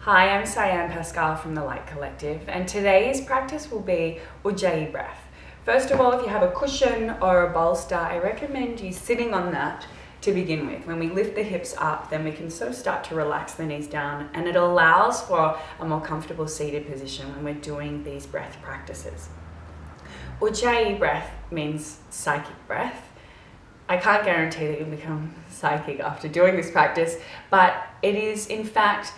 Hi, I'm Sian Pascale from the Light Collective, and today's practice will be Ujjayi breath. First of all, if you have a cushion or a bolster, I recommend you sitting on that to begin with. When we lift the hips up, then we can sort of start to relax the knees down, and it allows for a more comfortable seated position when we're doing these breath practices. Ujjayi breath means psychic breath. I can't guarantee that you'll become psychic after doing this practice, but it is in fact,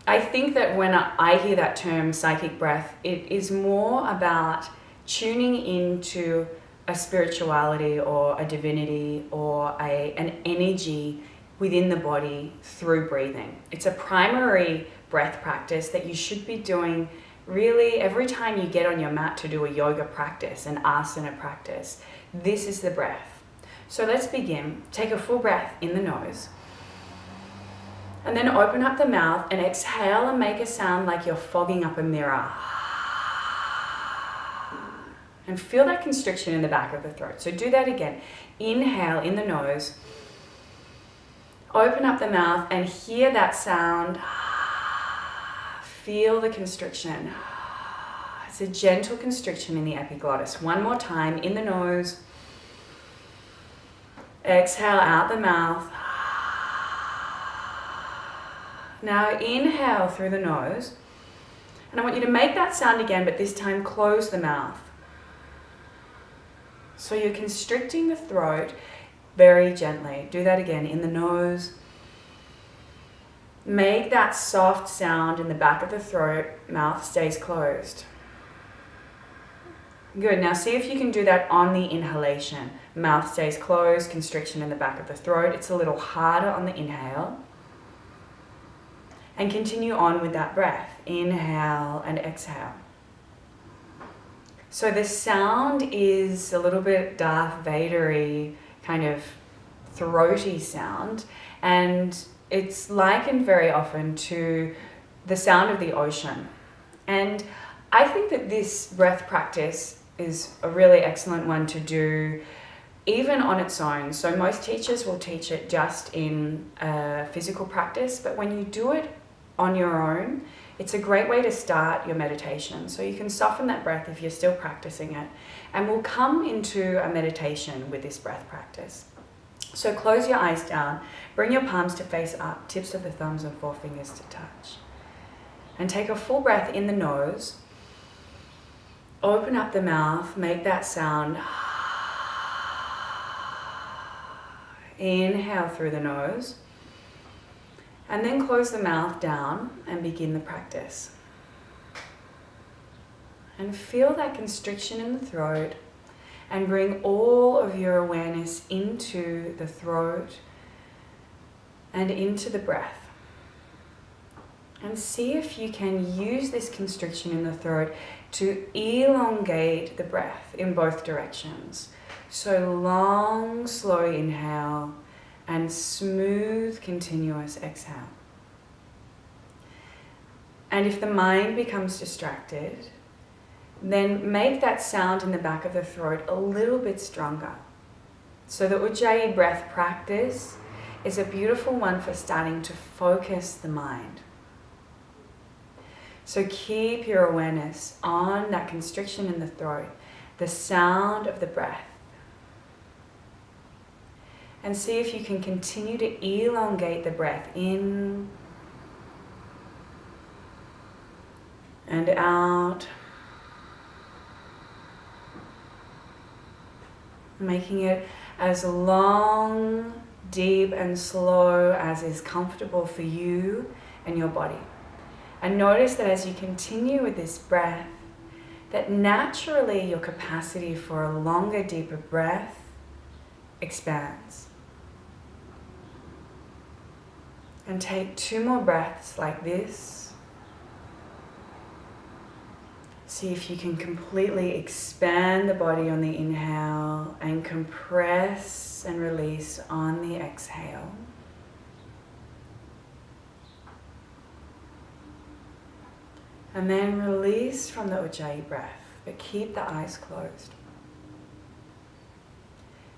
I think that when I hear that term psychic breath, it is more about tuning into a spirituality or a divinity or an energy within the body through breathing. It's a primary breath practice that you should be doing really every time you get on your mat to do a yoga practice, an asana practice. This is the breath. So let's begin. Take a full breath in the nose. And then open up the mouth and exhale and make a sound like you're fogging up a mirror. And feel that constriction in the back of the throat. So do that again. Inhale in the nose. Open up the mouth and hear that sound. Feel the constriction. It's a gentle constriction in the epiglottis. One more time in the nose. Exhale out the mouth. Now inhale through the nose, and I want you to make that sound again, but this time close the mouth. So you're constricting the throat very gently. Do that again in the nose. Make that soft sound in the back of the throat, mouth stays closed. Good, now see if you can do that on the inhalation. Mouth stays closed, constriction in the back of the throat. It's a little harder on the inhale. And continue on with that breath. Inhale and exhale. So the sound is a little bit Darth Vader-y, kind of throaty sound. And it's likened very often to the sound of the ocean. And I think that this breath practice is a really excellent one to do even on its own. So most teachers will teach it just in a physical practice, but when you do it on your own, it's a great way to start your meditation. So you can soften that breath if you're still practicing it. And we'll come into a meditation with this breath practice. So close your eyes down, bring your palms to face up, tips of the thumbs and forefingers to touch. And take a full breath in the nose. Open up the mouth, make that sound. Inhale through the nose. And then close the mouth down and begin the practice. And feel that constriction in the throat and bring all of your awareness into the throat and into the breath. And see if you can use this constriction in the throat to elongate the breath in both directions. So long, slow inhale and smooth, continuous exhale. And if the mind becomes distracted, then make that sound in the back of the throat a little bit stronger. So the Ujjayi breath practice is a beautiful one for starting to focus the mind. So keep your awareness on that constriction in the throat, the sound of the breath. And see if you can continue to elongate the breath in and out, making it as long, deep and slow as is comfortable for you and your body. And notice that as you continue with this breath, that naturally your capacity for a longer, deeper breath expands. And take 2 more breaths like this. See if you can completely expand the body on the inhale and compress and release on the exhale. And then release from the Ujjayi breath, but keep the eyes closed.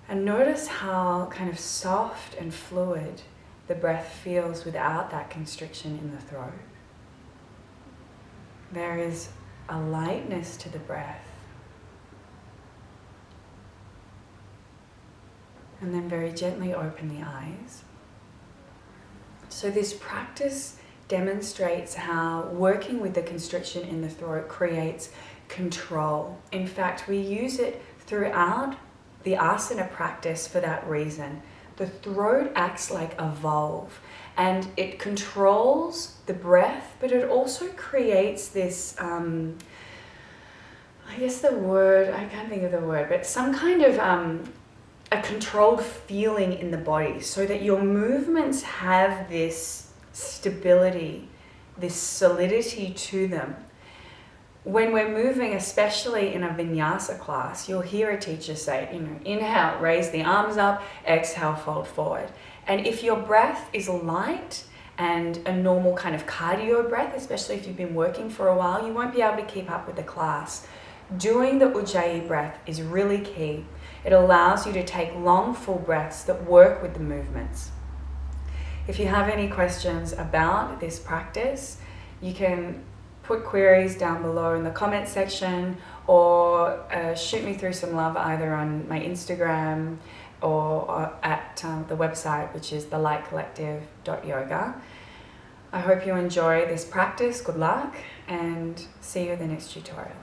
And notice how kind of soft and fluid the breath feels without that constriction in the throat. there is a lightness to the breath. And then very gently open the eyes. So this practice demonstrates how working with the constriction in the throat creates control. In fact, we use it throughout the asana practice for that reason. The throat acts like a valve and it controls the breath, but it also creates this, I guess the word, I can't think of the word, but some kind of a controlled feeling in the body so that your movements have this stability, this solidity to them. When we're moving, especially in a vinyasa class, you'll hear a teacher say, inhale, raise the arms up, exhale, fold forward. And if your breath is light and a normal kind of cardio breath, especially if you've been working for a while, you won't be able to keep up with the class. Doing the Ujjayi breath is really key. It allows you to take long, full breaths that work with the movements. If you have any questions about this practice, you can put queries down below in the comment section or shoot me through some love either on my Instagram or at the website, which is thelightcollective.yoga. I hope you enjoy this practice. Good luck and see you in the next tutorial.